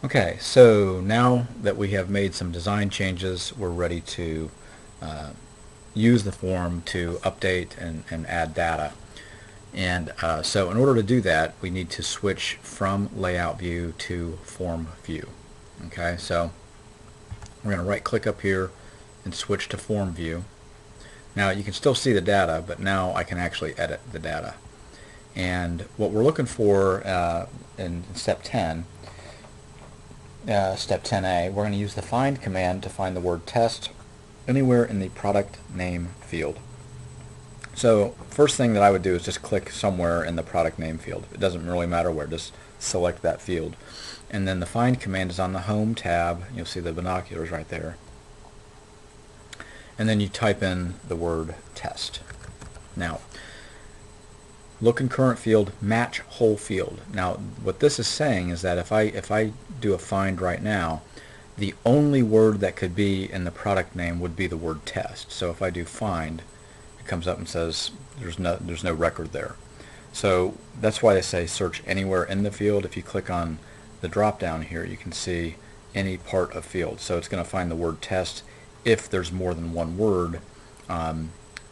Okay, so now that we have made some design changes, we're ready to use the form to update and add data. And so in order to do that, we need to switch from layout view to form view. Okay, so we're going to right click up here and switch to form view. Now you can still see the data, but now I can actually edit the data. And what we're looking for in step 10, step 10a, we're going to use the find command to find the word test anywhere in the product name field. So first thing that I would do is just click somewhere in the product name field. It doesn't really matter where, just select that field. And then the find command is on the home tab. You'll see the binoculars right there. And then you type in the word test. Now, look in current field, match whole field. Now, what this is saying is that if I do a find right now, the only word that could be in the product name would be the word test. So if I do find, it comes up and says there's no record there. So that's why they say search anywhere in the field. If you click on the drop down here, you can see any part of field. So it's going to find the word test if there's more than one word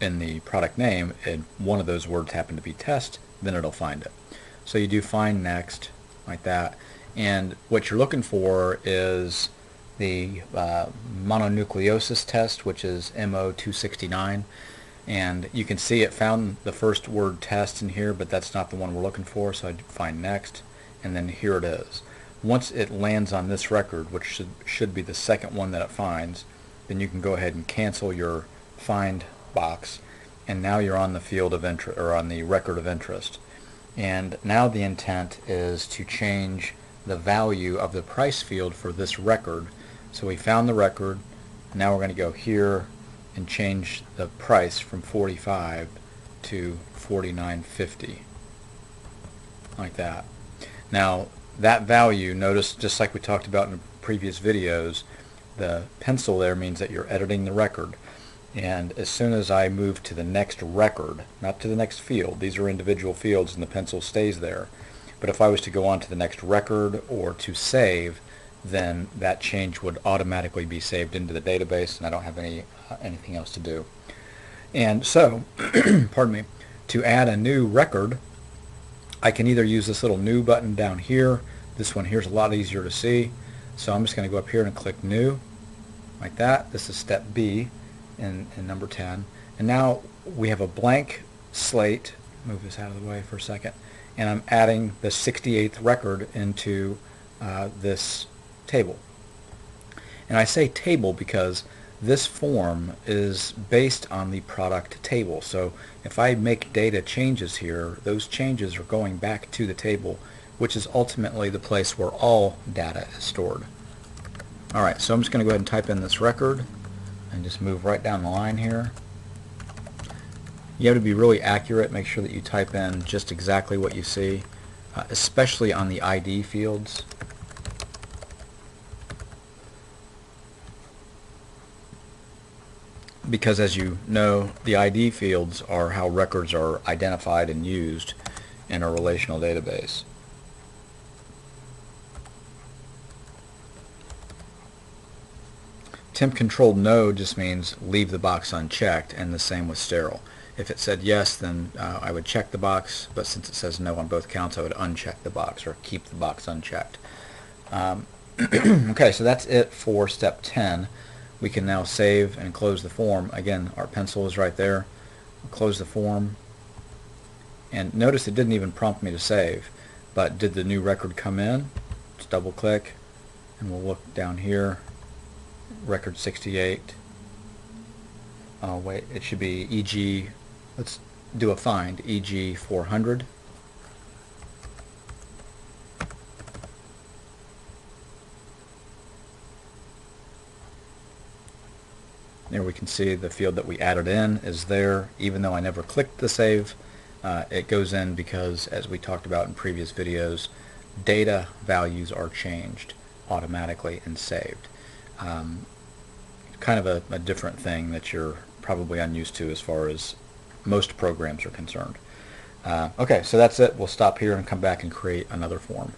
in the product name and one of those words happen to be test, then it'll find it. So you do find next like that, and what you're looking for is the mononucleosis test, which is MO269, and you can see it found the first word test in here, but that's not the one we're looking for, so I find next, and then here it is. Once it lands on this record, which should be the second one that it finds, then you can go ahead and cancel your find box, and now you're on the field of interest, or on the record of interest. And now the intent is to change the value of the price field for this record. So we found the record. Now we're going to go here and change the price from 45 to 49.50, like that. Now that value, notice just like we talked about in the previous videos, the pencil there means that you're editing the record. And as soon as I move to the next record, not to the next field, these are individual fields and the pencil stays there. But if I was to go on to the next record or to save, then that change would automatically be saved into the database, and I don't have anything else to do. And so, pardon me, to add a new record, I can either use this little new button down here. This one here is a lot easier to see. So I'm just going to go up here and click new, like that. This is step B in number 10. And now we have a blank slate. Move this out of the way for a second. And I'm adding the 68th record into this table. And I say table because this form is based on the product table. So if I make data changes here, those changes are going back to the table, which is ultimately the place where all data is stored. Alright, so I'm just going to go ahead and type in this record and just move right down the line here. You have to be really accurate. Make sure that you type in just exactly what you see, especially on the ID fields. Because as you know, the ID fields are how records are identified and used in a relational database. Temp controlled no just means leave the box unchecked, and the same with sterile. If it said yes, then I would check the box, but since it says no on both counts, I would uncheck the box or keep the box unchecked. Okay, so that's it for step 10. We can now save and close the form. Again, our pencil is right there. We'll close the form. And notice it didn't even prompt me to save, but did the new record come in? Let's double click, and we'll look down here. Record 68. Oh wait, it should be EG, let's do a find, EG 400. There we can see the field that we added in is there, even though I never clicked the save. It goes in because, as we talked about in previous videos, data values are changed automatically and saved. Kind of a different thing that you're probably unused to as far as most programs are concerned. Okay, so that's it. We'll stop here and come back and create another form.